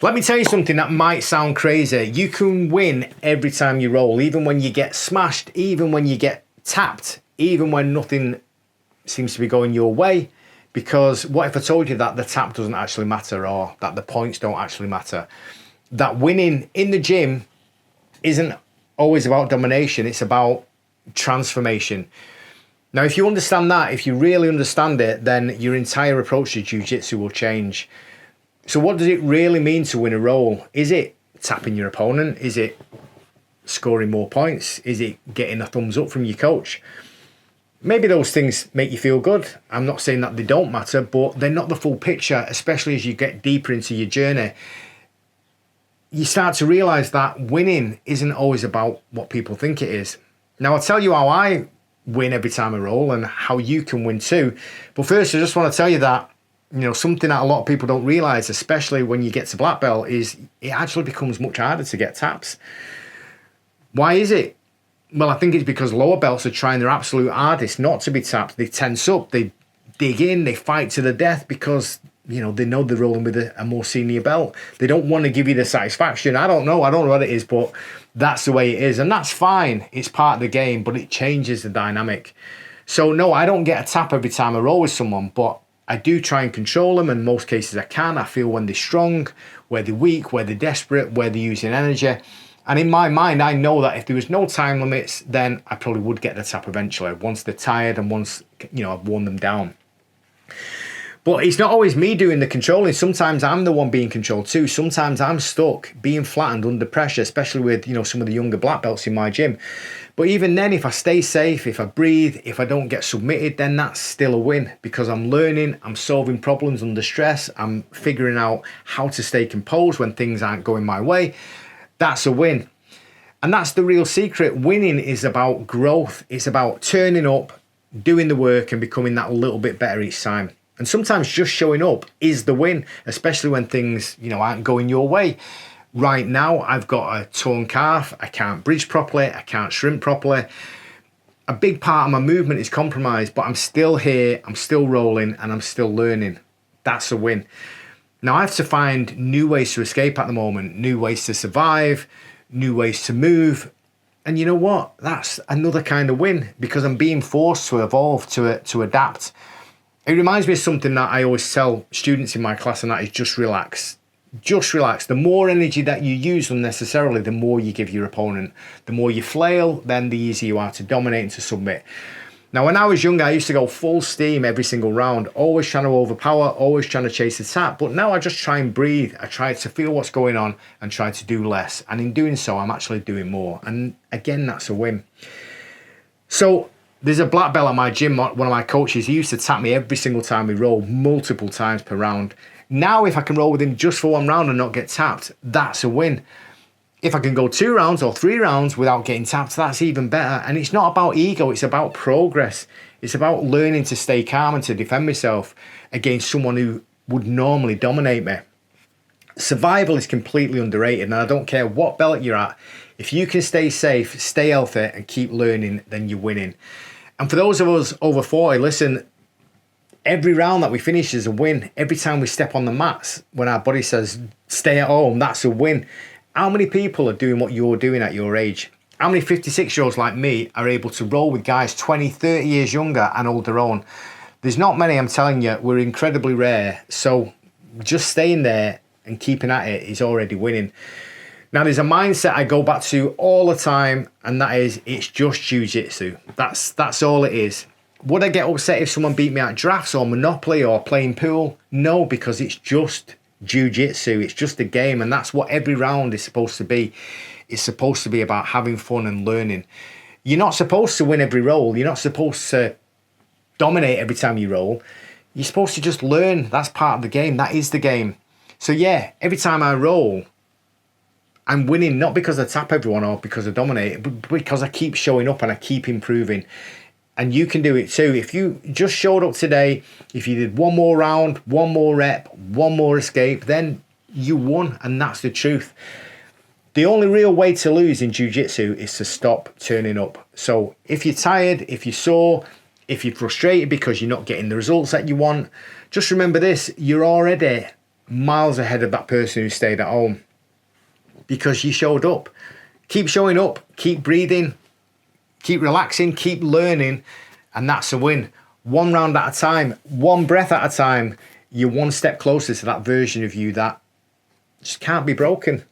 Let me tell you something that might sound crazy. You can win every time you roll, even when you get smashed, even when you get tapped, even when nothing seems to be going your way. Because what if I told you that the tap doesn't actually matter, or that the points don't actually matter? That winning in the gym isn't always about domination, it's about transformation. Now, if you understand that, if you really understand it, then your entire approach to jiu-jitsu will change. So what does it really mean to win a roll? Is it tapping your opponent? Is it scoring more points? Is it getting a thumbs up from your coach? Maybe those things make you feel good. I'm not saying that they don't matter, but they're not the full picture, especially as you get deeper into your journey. You start to realize that winning isn't always about what people think it is. Now, I'll tell you how I win every time I roll and how you can win too. But first, I just want to tell you that, something that a lot of people don't realize, especially when you get to black belt, is it actually becomes much harder to get taps. Why is it? Well, I think it's because lower belts are trying their absolute hardest not to be tapped. They tense up, they dig in, they fight to the death because, they know they're rolling with a more senior belt. They don't want to give you the satisfaction. I don't know what it is, but that's the way it is. And that's fine. It's part of the game, but it changes the dynamic. So no, I don't get a tap every time I roll with someone, but I do try and control them. In most cases I can. I feel when they're strong, where they're weak, where they're desperate, where they're using energy. And in my mind, I know that if there was no time limits, then I probably would get the tap eventually, once they're tired and once, I've worn them down. But it's not always me doing the controlling. Sometimes I'm the one being controlled too. Sometimes I'm stuck, being flattened under pressure, especially with, some of the younger black belts in my gym. But even then, if I stay safe, if I breathe, if I don't get submitted, then that's still a win, because I'm learning, I'm solving problems under stress, I'm figuring out how to stay composed when things aren't going my way. That's a win. And that's the real secret. Winning is about growth. It's about turning up, doing the work and becoming that little bit better each time. And sometimes just showing up is the win, especially when things, aren't going your way. Right now, I've got a torn calf. I can't bridge properly. I can't shrimp properly. A big part of my movement is compromised, but I'm still here. I'm still rolling and I'm still learning. That's a win. Now, I have to find new ways to escape at the moment, new ways to survive, new ways to move. And you know what? That's another kind of win, because I'm being forced to evolve, to adapt. It reminds me of something that I always tell students in my class, and that is just relax. Just relax. The more energy that you use unnecessarily, the more you give your opponent. The more you flail, then the easier you are to dominate and to submit. Now, when I was younger, I used to go full steam every single round, always trying to overpower, always trying to chase the tap. But now I just try and breathe. I try to feel what's going on and try to do less. And in doing so, I'm actually doing more. And again, that's a win. So there's a black belt at my gym. One of my coaches, he used to tap me every single time we roll, multiple times per round. Now, if I can roll with him just for one round and not get tapped, that's a win. If I can go 2 rounds or 3 rounds without getting tapped, that's even better. And it's not about ego, it's about progress. It's about learning to stay calm and to defend myself against someone who would normally dominate me. Survival is completely underrated, and I don't care what belt you're at. If you can stay safe, stay healthy, and keep learning, then you're winning. And for those of us over 40, listen, every round that we finish is a win. Every time we step on the mats, when our body says, stay at home, that's a win. How many people are doing what you're doing at your age? How many 56-year-olds like me are able to roll with guys 20, 30 years younger and hold their own? There's not many, I'm telling you. We're incredibly rare. So just staying there and keeping at it is already winning. Now, there's a mindset I go back to all the time, and that is, it's just jiu-jitsu. That's all it is. Would I get upset if someone beat me at drafts or Monopoly or playing pool? No, because it's just jiu-jitsu. It's just a game, and that's what every round is supposed to be. It's supposed to be about having fun and learning. You're not supposed to win every roll. You're not supposed to dominate every time you roll. You're supposed to just learn. That's part of the game. That is the game. So yeah, every time I roll, I'm winning, not because I tap everyone or because I dominate, but because I keep showing up and I keep improving. And you can do it too. If you just showed up today, if you did one more round, one more rep, one more escape, then you won, and that's the truth. The only real way to lose in jiu-jitsu is to stop turning up. So if you're tired, if you're sore, if you're frustrated because you're not getting the results that you want, just remember this: you're already miles ahead of that person who stayed at home, because you showed up. Keep showing up, keep breathing, keep relaxing, keep learning, and that's a win. One round at a time, one breath at a time, you're one step closer to that version of you that just can't be broken.